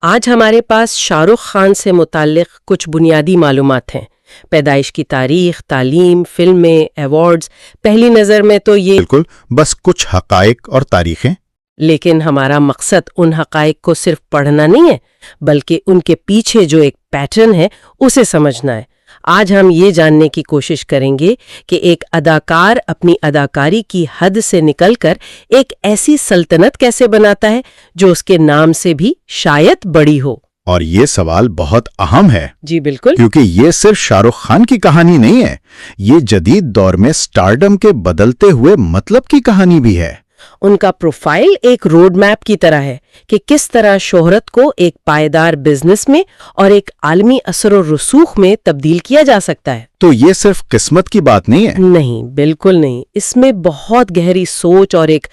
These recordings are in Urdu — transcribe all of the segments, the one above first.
آج ہمارے پاس شاہ رخ خان سے متعلق کچھ بنیادی معلومات ہیں۔ پیدائش کی تاریخ، تعلیم، فلمیں، ایوارڈز، پہلی نظر میں تو یہ بالکل، بس کچھ حقائق اور تاریخیں۔ لیکن ہمارا مقصد ان حقائق کو صرف پڑھنا نہیں ہے، بلکہ ان کے پیچھے جو ایک پیٹرن ہے اسے سمجھنا ہے۔ آج ہم یہ جاننے کی کوشش کریں گے کہ ایک اداکار اپنی اداکاری کی حد سے نکل کر ایک ایسی سلطنت کیسے بناتا ہے جو اس کے نام سے بھی شاید بڑی ہو۔ اور یہ سوال بہت اہم ہے۔ جی بالکل، کیونکہ یہ صرف شاہ رخ خان کی کہانی نہیں ہے، یہ جدید دور میں سٹارڈم کے بدلتے ہوئے مطلب کی کہانی بھی ہے۔ ان کا پروفائل ایک روڈ میپ کی طرح ہے کہ کس طرح شہرت کو ایک پائیدار بزنس میں اور ایک عالمی اثر و رسوخ میں تبدیل کیا جا سکتا ہے۔ تو یہ صرف قسمت کی بات نہیں ہے؟ نہیں، بالکل نہیں، اس میں بہت گہری سوچ اور ایک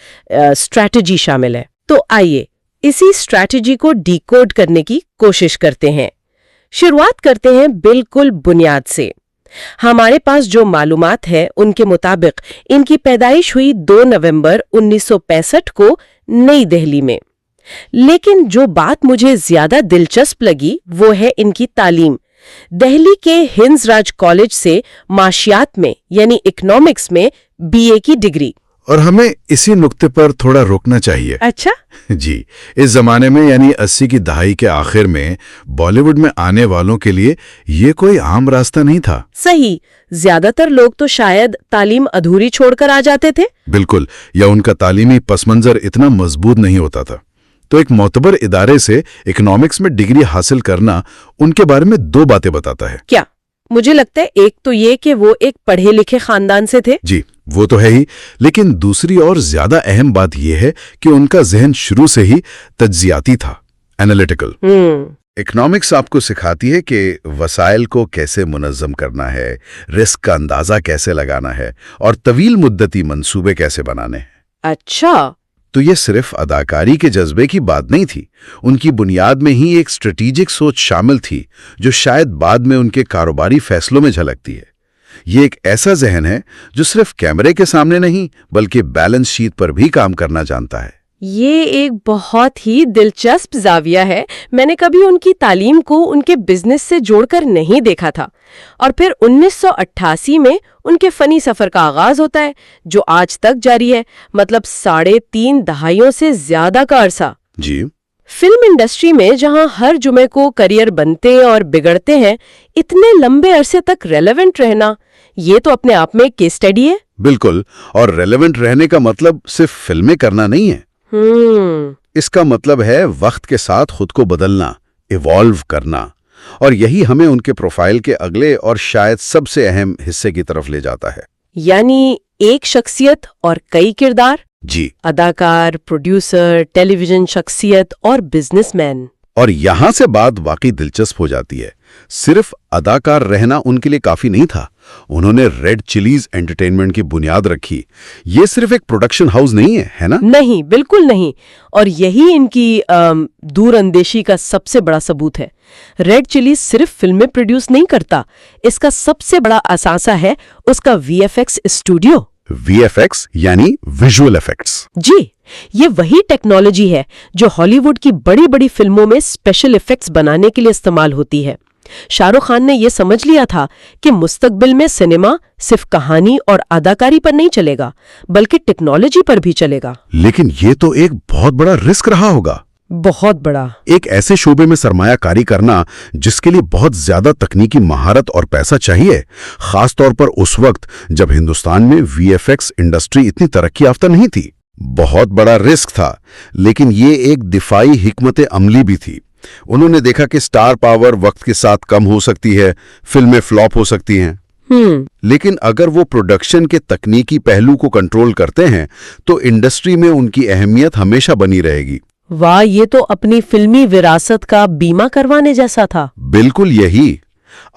اسٹریٹجی شامل ہے۔ تو آئیے اسی اسٹریٹجی کو ڈیکوڈ کرنے کی کوشش کرتے ہیں۔ شروعات کرتے ہیں بالکل بنیاد سے۔ ہمارے پاس جو معلومات ہے ان کے مطابق ان کی پیدائش ہوئی 2 نومبر 1965 کو نئی دہلی میں۔ لیکن جو بات مجھے زیادہ دلچسپ لگی وہ ہے ان کی تعلیم۔ دہلی کے ہنز راج کالج سے معاشیات میں یعنی اکنامکس میں BA کی ڈگری۔ اور ہمیں اسی نقطے پر تھوڑا روکنا چاہیے۔ اچھا؟ جی، اس زمانے میں یعنی 80 کی دہائی کے آخر میں بالی ووڈ میں آنے والوں کے لیے یہ کوئی عام راستہ نہیں تھا۔ صحیح، زیادہ تر لوگ تو شاید تعلیم ادھوری چھوڑ کر آ جاتے تھے۔ بالکل، یا ان کا تعلیمی پس منظر اتنا مضبوط نہیں ہوتا تھا۔ تو ایک معتبر ادارے سے اکنامکس میں ڈگری حاصل کرنا ان کے بارے میں 2 باتیں بتاتا ہے۔ کیا؟ مجھے لگتا ہے ایک تو یہ کہ وہ ایک پڑھے لکھے خاندان سے تھے۔ جی وہ تو ہے ہی، لیکن دوسری اور زیادہ اہم بات یہ ہے کہ ان کا ذہن شروع سے ہی تجزیاتی تھا، انالیٹیکل۔ اکنامکس آپ کو سکھاتی ہے کہ وسائل کو کیسے منظم کرنا ہے، رسک کا اندازہ کیسے لگانا ہے اور طویل مدتی منصوبے کیسے بنانے ہیں۔ اچھا، تو یہ صرف اداکاری کے جذبے کی بات نہیں تھی، ان کی بنیاد میں ہی ایک اسٹریٹجک سوچ شامل تھی جو شاید بعد میں ان کے کاروباری فیصلوں میں جھلکتی ہے۔ یہ ایک ایسا ذہن ہے جو صرف کیمرے کے سامنے نہیں بلکہ بیلنس شیٹ پر بھی کام کرنا جانتا ہے۔ یہ ایک بہت ہی دلچسپ زاویہ ہے۔ میں نے کبھی ان کی تعلیم کو ان کے بزنس سے جوڑ کر نہیں دیکھا تھا۔ اور پھر 1988 میں ان کے فنی سفر کا آغاز ہوتا ہے جو آج تک جاری ہے، مطلب 3.5 دہائیوں سے زیادہ کا عرصہ۔ جی، فلم انڈسٹری میں جہاں ہر جمعے کو کریئر بنتے اور بگڑتے ہیں، اتنے لمبے عرصے تک ریلیونٹ رہنا، یہ تو اپنے آپ میں کیس اسٹڈی ہے۔ بالکل، اور ریلیونٹ رہنے کا مطلب صرف فلمیں کرنا نہیں ہے۔ اس کا مطلب ہے وقت کے ساتھ خود کو بدلنا، ایوالو کرنا، اور یہی ہمیں ان کے پروفائل کے اگلے اور شاید سب سے اہم حصے کی طرف لے جاتا ہے۔ یعنی ایک شخصیت اور کئی کردار۔ جی، اداکار، پروڈیوسر، ٹیلی ویژن شخصیت اور بزنس مین۔ اور یہاں سے بات واقعی دلچسپ ہو جاتی ہے۔ صرف اداکار رہنا ان کے لیے کافی نہیں تھا، انہوں نے ریڈ چلیز انٹرٹینمنٹ کی بنیاد رکھی۔ یہ صرف ایک پروڈکشن ہاؤس نہیں ہے نا؟ نہیں، بالکل نہیں، اور یہی ان کی دور اندیشی کا سب سے بڑا ثبوت ہے۔ ریڈ چلیز صرف فلمیں پروڈیوس نہیں کرتا، اس کا سب سے بڑا اثاثہ ہے اس کا VFX اسٹوڈیو۔ VFX یعنی ویژول ایفیکٹس۔ جی، یہ وہی ٹیکنالوجی ہے جو ہالی ووڈ کی بڑی بڑی فلموں میں اسپیشل ایفیکٹس بنانے کے لیے استعمال ہوتی ہے۔ شاہ رخ خان نے یہ سمجھ لیا تھا کہ مستقبل میں سنیما صرف کہانی اور اداکاری پر نہیں چلے گا بلکہ ٹیکنالوجی پر بھی چلے گا۔ لیکن یہ تو ایک بہت بڑا رسک رہا ہوگا۔ بہت بڑا۔ ایک ایسے شعبے میں سرمایہ کاری کرنا جس کے لیے بہت زیادہ تکنیکی مہارت اور پیسہ چاہیے، خاص طور پر اس وقت جب ہندوستان میں VFX انڈسٹری اتنی ترقی یافتہ نہیں تھی۔ بہت بڑا رسک تھا، لیکن یہ ایک دفاعی حکمت عملی بھی تھی۔ انہوں نے دیکھا کہ سٹار پاور وقت کے ساتھ کم ہو سکتی ہے، فلمیں فلاپ ہو سکتی ہیں، لیکن اگر وہ پروڈکشن کے تکنیکی پہلو کو کنٹرول کرتے ہیں تو انڈسٹری میں ان کی اہمیت ہمیشہ بنی رہے گی۔ واہ، یہ تو اپنی فلمی وراثت کا بیمہ کروانے جیسا تھا۔ بالکل یہی۔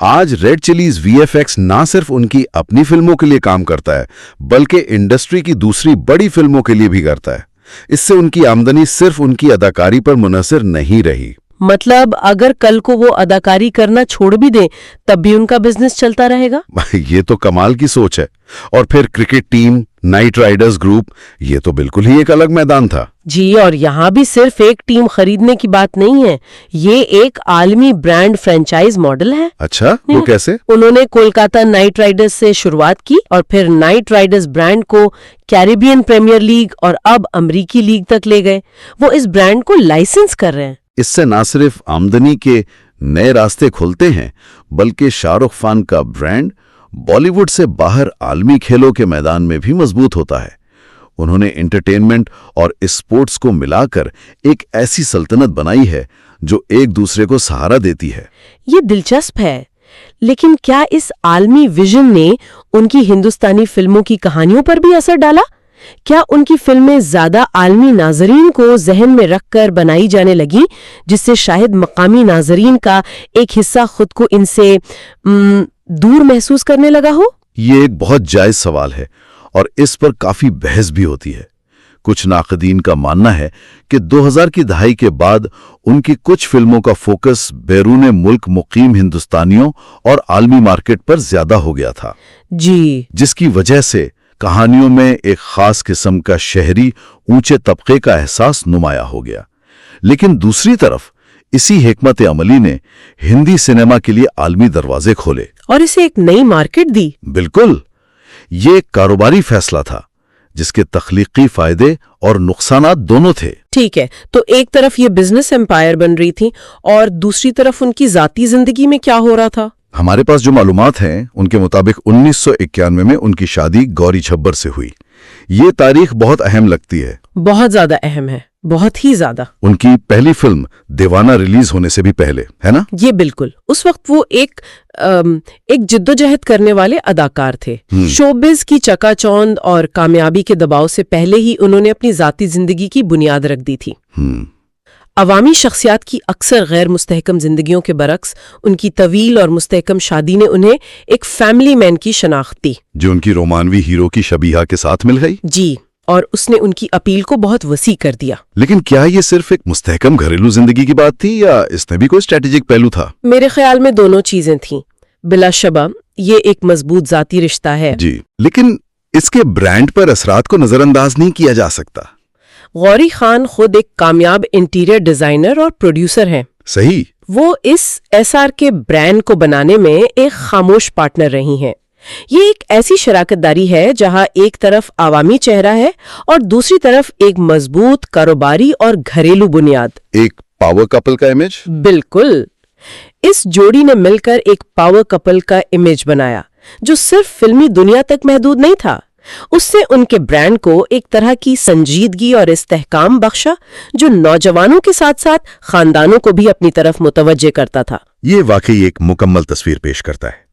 آج ریڈ چلیز VFX نہ صرف ان کی اپنی فلموں کے لیے کام کرتا ہے بلکہ انڈسٹری کی دوسری بڑی فلموں کے لیے بھی کرتا ہے۔ اس سے ان کی آمدنی صرف ان کی اداکاری پر منحصر نہیں رہی۔ مطلب اگر کل کو وہ اداکاری کرنا چھوڑ بھی دیں تب بھی ان کا بزنس چلتا رہے گا؟ یہ تو کمال کی سوچ ہے. اور پھر cricket team, night riders group, یہ تو بالکل ہی ایک الگ میدان تھا. جی، اور یہاں بھی صرف ایک ٹیم خریدنے کی بات نہیں ہے، یہ ایک عالمی برانڈ فرینچائز ماڈل ہے. اچھا، وہ کیسے؟ انہوں نے کولکاتہ نائٹ رائڈرز سے شروعات کی اور پھر نائٹ رائڈرز برانڈ کو کیریبین پریمیئر لیگ اور اب امریکی لیگ تک لے گئے. وہ اس برانڈ کو لائسنس کر رہے ہیں. اس سے نہ صرف آمدنی کے نئے راستے کھلتے ہیں بلکہ شاہ رخ خان کا برانڈ بالی ووڈ سے باہر عالمی کھیلوں کے میدان میں بھی مضبوط ہوتا ہے. انہوں نے انٹرٹینمنٹ اور اسپورٹس کو ملا کر ایک ایسی سلطنت بنائی ہے جو ایک دوسرے کو سہارا دیتی ہے. یہ دلچسپ ہے، لیکن کیا اس عالمی ویژن نے ان کی ہندوستانی فلموں کی کہانیوں پر بھی اثر ڈالا؟ کیا ان کی فلمیں زیادہ عالمی ناظرین کو ذہن میں رکھ کر بنائی جانے لگیں، جس سے شاید مقامی ناظرین کا ایک حصہ خود کو ان سے دور محسوس کرنے لگا ہو؟ یہ ایک بہت جائز سوال ہے اور اس پر کافی بحث بھی ہوتی ہے. کچھ ناقدین کا ماننا ہے کہ 2000 کی دہائی کے بعد ان کی کچھ فلموں کا فوکس بیرون ملک مقیم ہندوستانیوں اور عالمی مارکیٹ پر زیادہ ہو گیا تھا. جی، جس کی وجہ سے کہانیوں میں ایک خاص قسم کا شہری اونچے طبقے کا احساس نمایاں ہو گیا. لیکن دوسری طرف اسی حکمت عملی نے ہندی سنیما کے لیے عالمی دروازے کھولے اور اسے ایک نئی مارکیٹ دی. بالکل، یہ ایک کاروباری فیصلہ تھا جس کے تخلیقی فائدے اور نقصانات دونوں تھے. ٹھیک ہے، تو ایک طرف یہ بزنس امپائر بن رہی تھی اور دوسری طرف ان کی ذاتی زندگی میں کیا ہو رہا تھا؟ ہمارے پاس جو معلومات ہیں ان کے مطابق 1991 میں ان کی شادی گوری چھبر سے ہوئی. یہ تاریخ بہت اہم لگتی ہے. بہت زیادہ اہم ہے، بہت ہی زیادہ. ان کی پہلی فلم دیوانہ ریلیز ہونے سے بھی پہلے، ہے نا؟ یہ بالکل. اس وقت وہ ایک جدوجہد کرنے والے اداکار تھے. شوبز کی چکا چوند اور کامیابی کے دباؤ سے پہلے ہی انہوں نے اپنی ذاتی زندگی کی بنیاد رکھ دی تھی. عوامی شخصیات کی اکثر غیر مستحکم زندگیوں کے برعکس ان کی طویل اور مستحکم شادی نے انہیں ایک فیملی مین کی شناخت دی، جو ان کی رومانوی ہیرو کی شبیہہ کے ساتھ مل گئی. جی، اور اس نے ان کی اپیل کو بہت وسیع کر دیا. لیکن کیا یہ صرف ایک مستحکم گھریلو زندگی کی بات تھی یا اس میں بھی کوئی اسٹریٹجک پہلو تھا؟ میرے خیال میں دونوں چیزیں تھیں. بلا شبہ یہ ایک مضبوط ذاتی رشتہ ہے. جی، لیکن اس کے برانڈ پر اثرات کو نظر انداز نہیں کیا جا سکتا. غوری خان خود ایک کامیاب انٹیریئر ڈیزائنر اور پروڈیوسر ہیں. صحیح. وہ اس ایس آر کے برانڈ کو بنانے میں ایک خاموش پارٹنر رہی ہیں. یہ ایک ایسی شراکت داری ہے جہاں ایک طرف عوامی چہرہ ہے اور دوسری طرف ایک مضبوط کاروباری اور گھریلو بنیاد. ایک پاور کپل کا امیج. بالکل. اس جوڑی نے مل کر ایک پاور کپل کا امیج بنایا جو صرف فلمی دنیا تک محدود نہیں تھا. اس سے ان کے برانڈ کو ایک طرح کی سنجیدگی اور استحکام بخشا جو نوجوانوں کے ساتھ ساتھ خاندانوں کو بھی اپنی طرف متوجہ کرتا تھا. یہ واقعی ایک مکمل تصویر پیش کرتا ہے.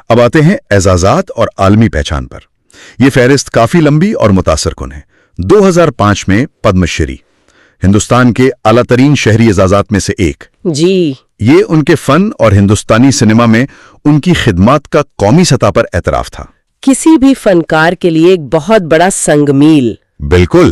اب آتے ہیں اعزازات اور عالمی پہچان پر. یہ فہرست کافی لمبی اور متاثر کن ہے. 2005 میں پدم شری ہندوستان کے اعلیٰ ترین شہری اعزازات میں سے ایک. جی، یہ ان کے فن اور ہندوستانی سنیما میں ان کی خدمات کا قومی سطح پر اعتراف تھا. کسی بھی فنکار کے لیے ایک بہت بڑا سنگ میل. بالکل.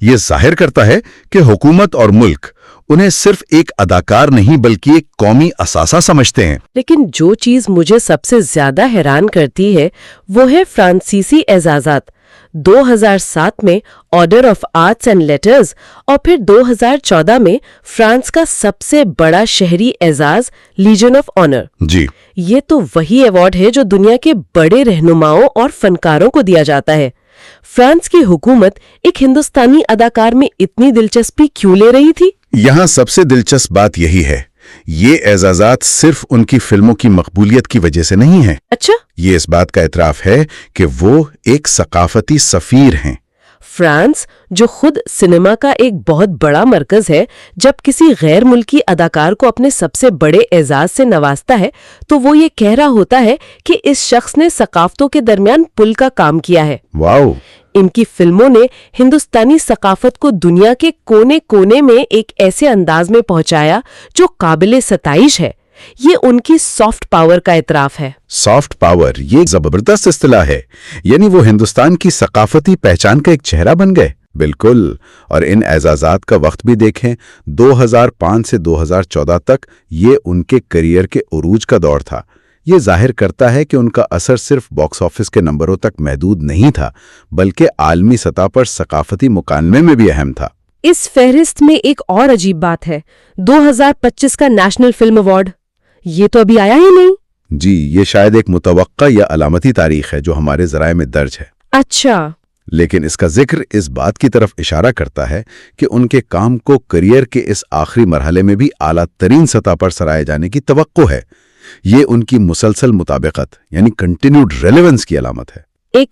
یہ ظاہر کرتا ہے کہ حکومت اور ملک انہیں صرف ایک اداکار نہیں بلکہ ایک قومی اثاثہ سمجھتے ہیں. لیکن جو چیز مجھے سب سے زیادہ حیران کرتی ہے وہ ہے فرانسیسی اعزازات. 2007 میں order of arts and letters اور پھر 2014 میں فرانس کا سب سے بڑا شہری اعزاز لیجن آف آنر. جی، یہ تو وہی ایوارڈ ہے جو دنیا کے بڑے رہنماؤں اور فنکاروں کو دیا جاتا ہے. فرانس کی حکومت ایک ہندوستانی اداکار میں اتنی دلچسپی کیوں لے رہی تھی؟ یہاں سب سے دلچسپ بات یہی ہے، یہ اعزازات صرف ان کی فلموں کی مقبولیت کی وجہ سے نہیں ہیں. اچھا. یہ اس بات کا اعتراف ہے کہ وہ ایک ثقافتی سفیر ہیں. فرانس جو خود سنیما کا ایک بہت بڑا مرکز ہے، جب کسی غیر ملکی اداکار کو اپنے سب سے بڑے اعزاز سے نوازتا ہے تو وہ یہ کہہ رہا ہوتا ہے کہ اس شخص نے ثقافتوں کے درمیان پل کا کام کیا ہے. واو. ان کی فلموں نے ہندوستانی ثقافت کو دنیا کے کونے کونے میں ایک ایسے انداز میں پہنچایا جو قابل ستائش ہے. یہ ان کی سافٹ پاور کا اعتراف ہے. سافٹ پاور یہ زبردست اصطلاح ہے. یعنی وہ ہندوستان کی ثقافتی پہچان کا ایک چہرہ بن گئے. بالکل، اور ان اعزازات کا وقت بھی دیکھیں، 2005 سے 2014 تک یہ ان کے کیریئر کے عروج کا دور تھا۔ یہ ظاہر کرتا ہے کہ ان کا اثر صرف باکس آفس کے نمبروں تک محدود نہیں تھا، بلکہ عالمی سطح پر ثقافتی مکالمے میں بھی اہم تھا۔ اس فہرست میں ایک اور عجیب بات ہے، 2025 کا نیشنل فلم ایوارڈ، یہ تو ابھی آیا ہی نہیں۔ جی، یہ شاید ایک متوقع یا علامتی تاریخ ہے جو ہمارے ذرائع میں درج ہے۔ اچھا، لیکن اس کا ذکر اس بات کی طرف اشارہ کرتا ہے کہ ان کے کام کو کیریئر کے اس آخری مرحلے میں بھی اعلیٰ ترین سطح پر سرائے جانے کی توقع ہے۔ یہ ان کی مسلسل مطابقت یعنی کنٹینیوڈ ریلیونس کی علامت ہے۔